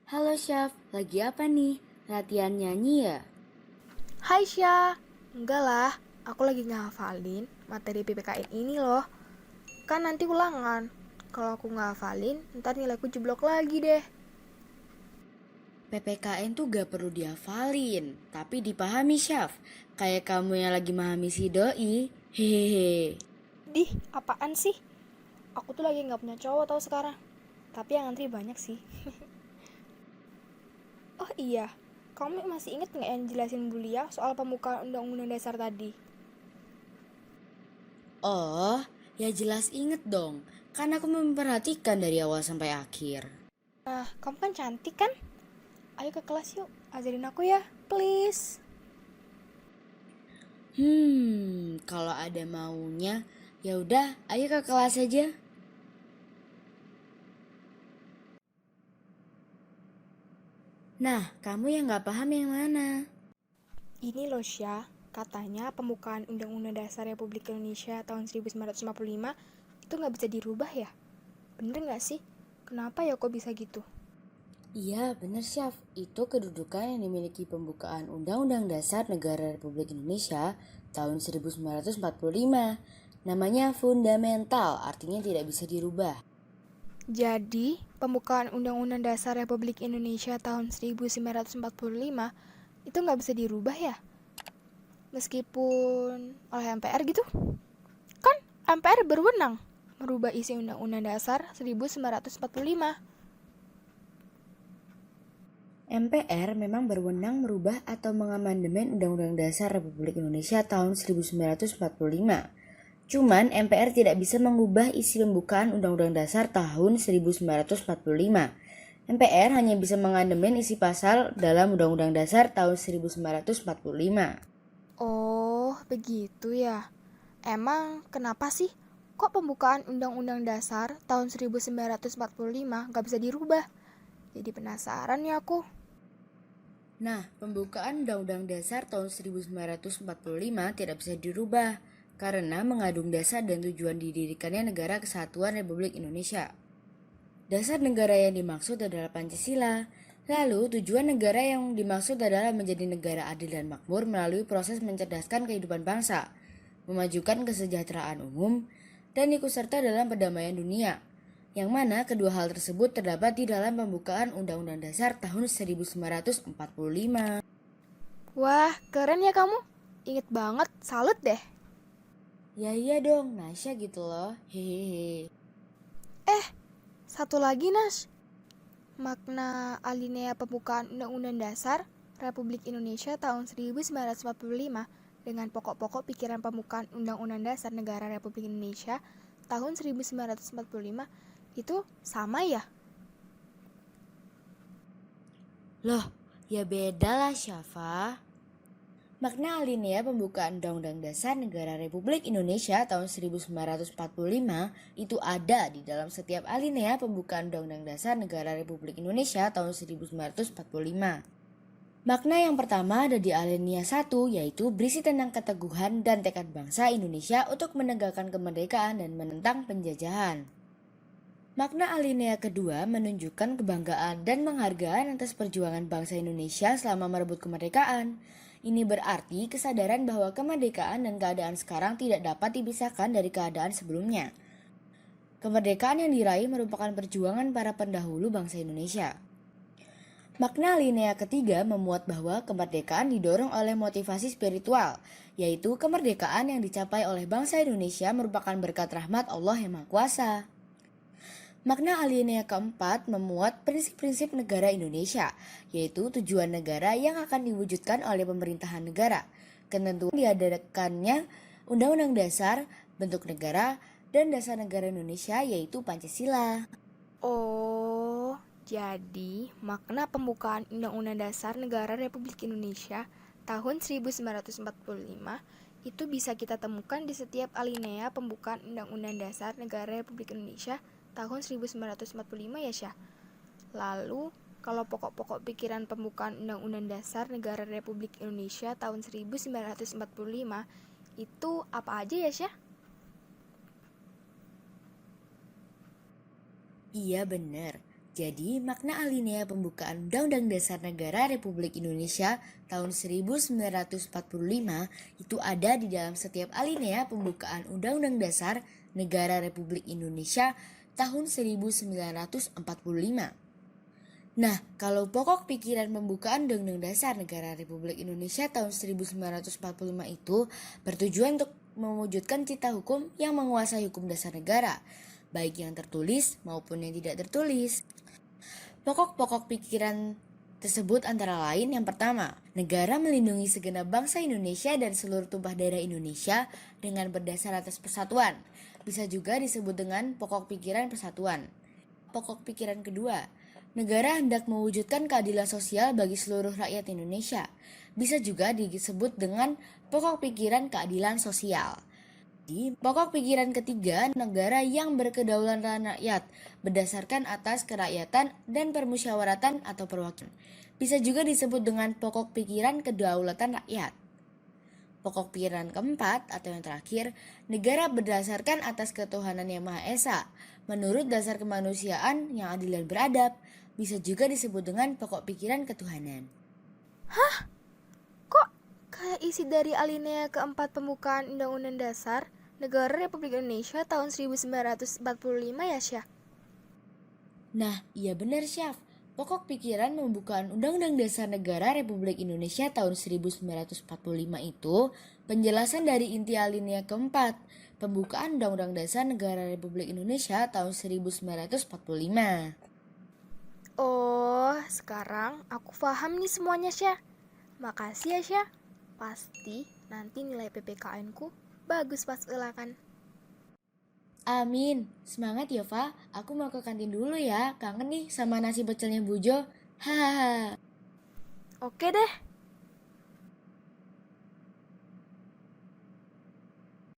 Halo Syaf, lagi apa nih? Latihan nyanyi ya? Hai Syah, enggak lah, aku lagi ngehafalin materi PPKN ini loh. Kan nanti ulangan. Kalau aku nggak hafalin, ntar nilaiku jeblok lagi deh. PPKN tuh gak perlu dihafalin, tapi dipahami Syaf. Kayak kamu yang lagi memahami si doi. Hehehe. Dih, apaan sih? Aku tuh lagi nggak punya cowok tau sekarang. Tapi yang antri banyak sih. Oh iya, kamu masih inget nggak yang jelasin Bulia soal pembukaan Undang-Undang Dasar tadi? Oh, ya jelas inget dong. Kan aku memperhatikan dari awal sampai akhir. Nah, kamu kan cantik kan? Ayo ke kelas yuk, ajarin aku ya, please. Kalau ada maunya, ya udah, ayo ke kelas aja. Nah, kamu yang gak paham yang mana? Ini loh Syah, katanya pembukaan Undang-Undang Dasar Republik Indonesia tahun 1945 itu nggak bisa dirubah ya? Bener nggak sih? Kenapa ya kok bisa gitu? Iya, benar Syaf. Itu kedudukan yang dimiliki pembukaan Undang-Undang Dasar Negara Republik Indonesia tahun 1945. Namanya fundamental, artinya tidak bisa dirubah. Jadi, pembukaan Undang-Undang Dasar Republik Indonesia tahun 1945 itu nggak bisa dirubah ya? Meskipun oleh MPR gitu? Kan MPR berwenang merubah isi Undang-Undang Dasar 1945. MPR memang berwenang merubah atau mengamandemen Undang-Undang Dasar Republik Indonesia tahun 1945. Cuman MPR tidak bisa mengubah isi pembukaan Undang-Undang Dasar tahun 1945. MPR hanya bisa mengamandemen isi pasal dalam Undang-Undang Dasar tahun 1945. Oh, begitu ya. Emang kenapa sih kok pembukaan Undang-Undang Dasar tahun 1945 nggak bisa dirubah? Jadi penasaran ya aku. Nah, pembukaan Undang-Undang Dasar tahun 1945 tidak bisa dirubah karena mengandung dasar dan tujuan didirikannya Negara Kesatuan Republik Indonesia. Dasar negara yang dimaksud adalah Pancasila. Lalu, tujuan negara yang dimaksud adalah menjadi negara adil dan makmur melalui proses mencerdaskan kehidupan bangsa, memajukan kesejahteraan umum, dan ikut serta dalam perdamaian dunia. Yang mana kedua hal tersebut terdapat di dalam pembukaan Undang-Undang Dasar tahun 1945. Wah, keren ya kamu. Ingat banget, salut deh. Ya iya dong, Nasya gitu loh. Hehehe. Eh, satu lagi Nas. Makna alinea pembukaan Undang-Undang Dasar Republik Indonesia tahun 1945 dengan pokok-pokok pikiran pembukaan Undang-Undang Dasar Negara Republik Indonesia tahun 1945 itu sama ya? Loh, ya beda lah Syafa. Makna alinea pembukaan Undang-Undang Dasar Negara Republik Indonesia tahun 1945 itu ada di dalam setiap alinea pembukaan Undang-Undang Dasar Negara Republik Indonesia tahun 1945. Makna yang pertama ada di alinea 1, yaitu berisi tentang keteguhan dan tekad bangsa Indonesia untuk menegakkan kemerdekaan dan menentang penjajahan. Makna alinea kedua menunjukkan kebanggaan dan penghargaan atas perjuangan bangsa Indonesia selama merebut kemerdekaan. Ini berarti kesadaran bahwa kemerdekaan dan keadaan sekarang tidak dapat dipisahkan dari keadaan sebelumnya. Kemerdekaan yang diraih merupakan perjuangan para pendahulu bangsa Indonesia. Makna alinea ketiga memuat bahwa kemerdekaan didorong oleh motivasi spiritual, yaitu kemerdekaan yang dicapai oleh bangsa Indonesia merupakan berkat rahmat Allah yang Maha Kuasa. Makna alinea keempat memuat prinsip-prinsip negara Indonesia, yaitu tujuan negara yang akan diwujudkan oleh pemerintahan negara, ketentuan diadakannya Undang-Undang Dasar, bentuk negara, dan dasar negara Indonesia yaitu Pancasila. Oh, jadi makna pembukaan Undang-Undang Dasar Negara Republik Indonesia tahun 1945 itu bisa kita temukan di setiap alinea pembukaan Undang-Undang Dasar Negara Republik Indonesia tahun 1945 ya Syah. Lalu, kalau pokok-pokok pikiran pembukaan Undang-Undang Dasar Negara Republik Indonesia tahun 1945 itu apa aja ya Syah? Iya benar. Jadi, makna alinea pembukaan Undang-Undang Dasar Negara Republik Indonesia tahun 1945 itu ada di dalam setiap alinea pembukaan Undang-Undang Dasar Negara Republik Indonesia tahun 1945. Nah, kalau pokok pikiran pembukaan Undang-Undang Dasar Negara Republik Indonesia tahun 1945 itu bertujuan untuk mewujudkan cita hukum yang menguasai hukum dasar negara, baik yang tertulis maupun yang tidak tertulis. Pokok-pokok pikiran tersebut antara lain yang pertama, negara melindungi segenap bangsa Indonesia dan seluruh tumpah darah Indonesia dengan berdasar atas persatuan. Bisa juga disebut dengan pokok pikiran persatuan. Pokok pikiran kedua, negara hendak mewujudkan keadilan sosial bagi seluruh rakyat Indonesia. Bisa juga disebut dengan pokok pikiran keadilan sosial. Di pokok pikiran ketiga, negara yang berkedaulatan rakyat berdasarkan atas kerakyatan dan permusyawaratan atau perwakilan. Bisa juga disebut dengan pokok pikiran kedaulatan rakyat. Pokok pikiran keempat atau yang terakhir, negara berdasarkan atas ketuhanan yang Maha Esa, menurut dasar kemanusiaan yang adil dan beradab. Bisa juga disebut dengan pokok pikiran ketuhanan. Kok kayak isi dari alinea keempat pembukaan Undang-Undang Dasar Negara Republik Indonesia tahun 1945 ya, Syah? Nah, iya benar Syaf. Pokok pikiran pembukaan Undang-Undang Dasar Negara Republik Indonesia tahun 1945 itu penjelasan dari inti alinea keempat pembukaan Undang-Undang Dasar Negara Republik Indonesia tahun 1945. Oh, sekarang aku paham nih semuanya, Syah. Makasih ya, Syah. Pasti nanti nilai PPKN-ku bagus pas ulangan. Amin. Semangat ya, Fa. Aku mau ke kantin dulu ya. Kangen nih sama nasi pecelnya Bu Jo. Hahaha. Oke deh.